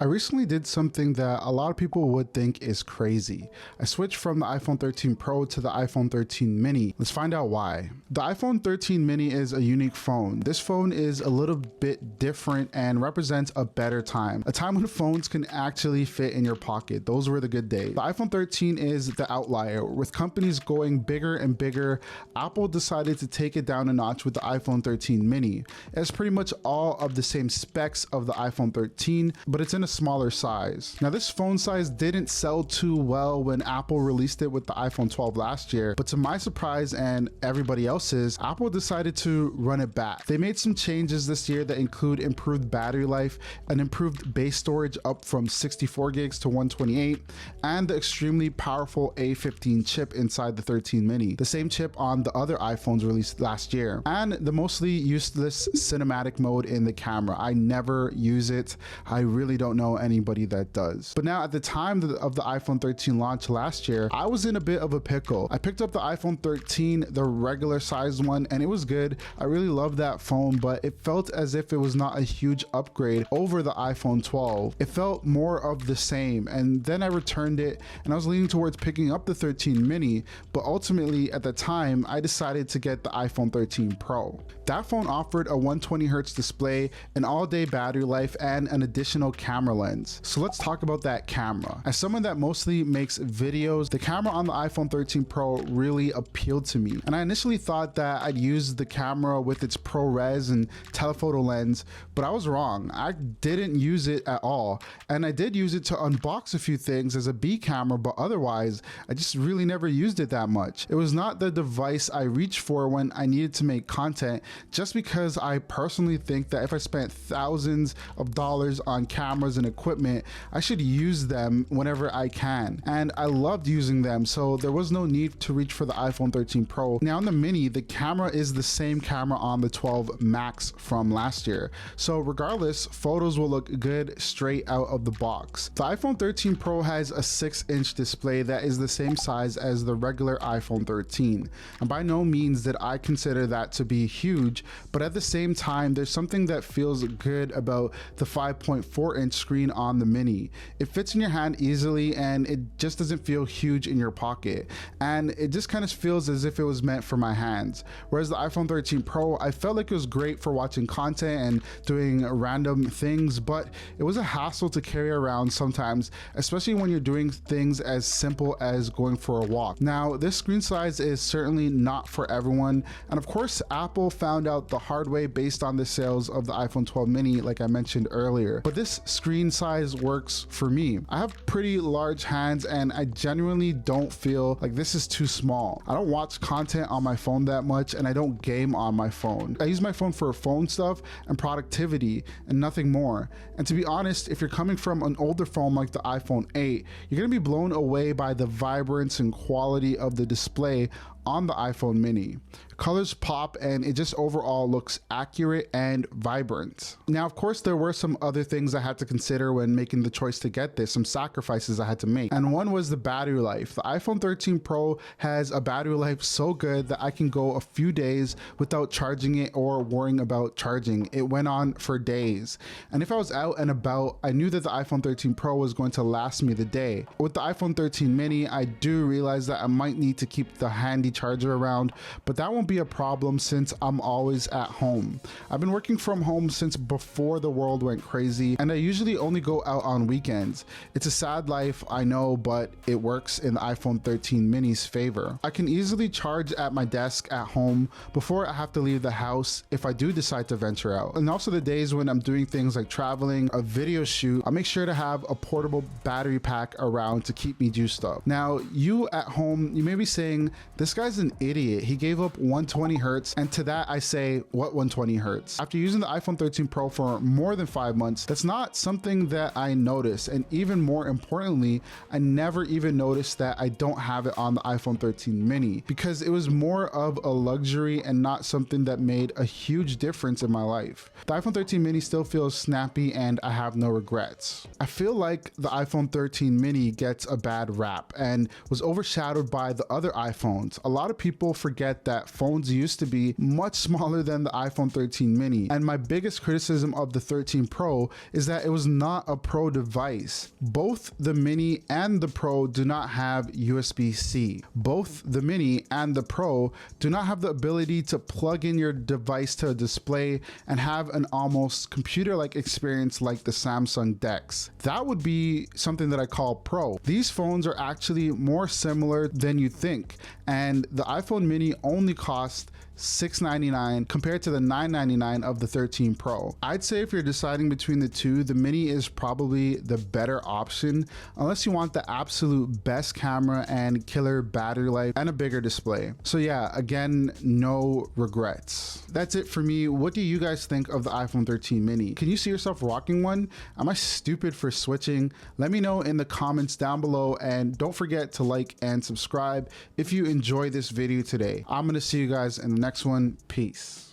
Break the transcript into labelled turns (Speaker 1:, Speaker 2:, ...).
Speaker 1: I recently did something that a lot of people would think is crazy. I switched from the iPhone 13 Pro to the iPhone 13 mini. Let's find out why. The iPhone 13 mini is a unique phone. This phone is a little bit different and represents a better time. A time when phones can actually fit in your pocket. Those were the good days. The iPhone 13 is the outlier. With companies going bigger and bigger, Apple decided to take it down a notch with the iPhone 13 mini. It has pretty much all of the same specs of the iPhone 13, but it's in a smaller size. Now, this phone size didn't sell too well when Apple released it with the iPhone 12 last year, but to my surprise and everybody else's, Apple decided to run it back. They made some changes this year that include improved battery life, an improved base storage up from 64 gigs to 128, and the extremely powerful A15 chip inside the 13 mini, the same chip on the other iPhones released last year, and the mostly useless cinematic mode in the camera. I never use it. I really don't know anybody that does. But now, at the time of the iPhone 13 launch last year, I was in a bit of a pickle. I picked up the iPhone 13, the regular size one, and it was good. I really loved that phone, but it felt as if it was not a huge upgrade over the iPhone 12. It felt more of the same, and then I returned it, and I was leaning towards picking up the 13 mini, but ultimately at the time I decided to get the iPhone 13 Pro. That phone offered a 120Hz display, an all-day battery life, and an additional camera lens. So let's talk about that camera. As someone that mostly makes videos, the camera on the iPhone 13 Pro really appealed to me, and I initially thought that I'd use the camera with its ProRes and telephoto lens, but I was wrong. I didn't use it at all, and I did use it to unbox a few things as a B camera, but otherwise I just really never used it that much. It was not the device I reached for when I needed to make content, just because I personally think that if I spent thousands of dollars on cameras and equipment, I should use them whenever I can, and I loved using them, so there was no need to reach for the iPhone 13 Pro. Now, on the mini, the camera is the same camera on the 12 Max from last year, so regardless, photos will look good straight out of the box. The iPhone 13 Pro has a 6-inch display that is the same size as the regular iPhone 13, and by no means did I consider that to be huge, but at the same time, there's something that feels good about the 5.4-inch screen on the mini. It fits in your hand easily, and it just doesn't feel huge in your pocket, and it just kind of feels as if it was meant for my hands. Whereas the iPhone 13 Pro, I felt like it was great for watching content and doing random things, but it was a hassle to carry around sometimes, especially when you're doing things as simple as going for a walk. Now, this screen size is certainly not for everyone, and of course, Apple found out the hard way based on the sales of the iPhone 12 mini, like I mentioned earlier, but this screen size works for me. I have pretty large hands, and I genuinely don't feel like this is too small. I don't watch content on my phone that much, and I don't game on my phone. I use my phone for phone stuff and productivity and nothing more. And to be honest, if you're coming from an older phone like the iPhone 8, you're gonna be blown away by the vibrance and quality of the display on the iPhone mini. Colors pop, and it just overall looks accurate and vibrant. Now, of course, there were some other things I had to consider when making the choice to get this, some sacrifices I had to make, and one was the battery life. The iPhone 13 Pro has a battery life so good that I can go a few days without charging it or worrying about charging. It went on for days, and if I was out and about, I knew that the iPhone 13 Pro was going to last me the day. With the iPhone 13 mini, I do realize that I might need to keep the handy charger around, but that won't be a problem since I'm always at home. I've been working from home since before the world went crazy, and I usually only go out on weekends. It's a sad life, I know, but it works in the iPhone 13 mini's favor. I can easily charge at my desk at home before I have to leave the house if I do decide to venture out. And also the days when I'm doing things like traveling, a video shoot, I'll make sure to have a portable battery pack around to keep me juiced up. Now, you at home, you may be saying, this guy's an idiot. He gave up 120 Hz, and to that I say, what 120 Hz? After using the iPhone 13 Pro for more than 5 months, that's not something that I noticed, and even more importantly, I never even noticed that I don't have it on the iPhone 13 mini, because it was more of a luxury and not something that made a huge difference in my life. The iPhone 13 mini still feels snappy, and I have no regrets. I feel like the iPhone 13 mini gets a bad rap and was overshadowed by the other iPhones. A lot of people forget that phones used to be much smaller than the iPhone 13 mini. And my biggest criticism of the 13 Pro is that it was not a Pro device. Both the mini and the Pro do not have USB-C. Both the mini and the Pro do not have the ability to plug in your device to a display and have an almost computer-like experience like the Samsung DeX. That would be something that I call Pro. These phones are actually more similar than you think, and the iPhone mini only cost $699 compared to the $999 of the 13 Pro. I'd say if you're deciding between the two, the mini is probably the better option unless you want the absolute best camera and killer battery life and a bigger display. So yeah, again, no regrets. That's it for me. What do you guys think of the iPhone 13 mini? Can you see yourself rocking one? Am I stupid for switching? Let me know in the comments down below, and don't forget to like and subscribe if you enjoy this video today. I'm gonna see you guys in the next one. Peace.